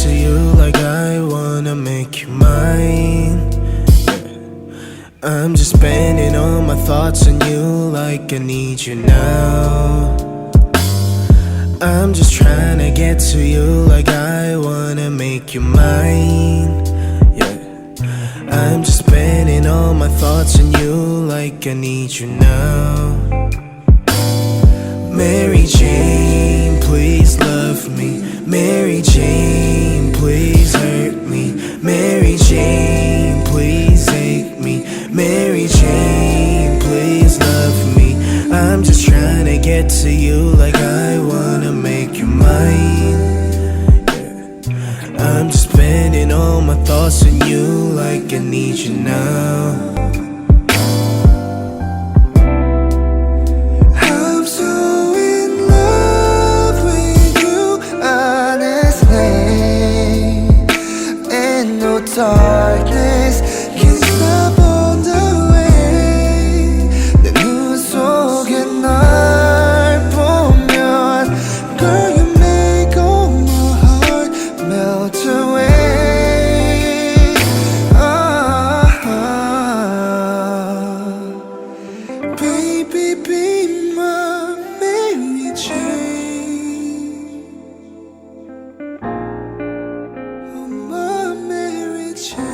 to you like I wanna make you mine. I'm just spending all my thoughts on you like I need you now. I'm just trying to get to you like I wanna make you mine. Yeah, I'm just spending all my thoughts on you like I need you now. Mary Jane, please love me. Mary Jane, please hurt me. Mary Jane, please hate me. Mary Jane, please love me. I'm just trying to get to you like I wanna make you mine. Yeah. I'm just spending all my thoughts on you like I need you now. Darkness can't stop on the way. 내 눈 속에 날 보면 Girl, you make all my heart melt away. Baby, be my Mary Jane. Oh, my Mary Jane.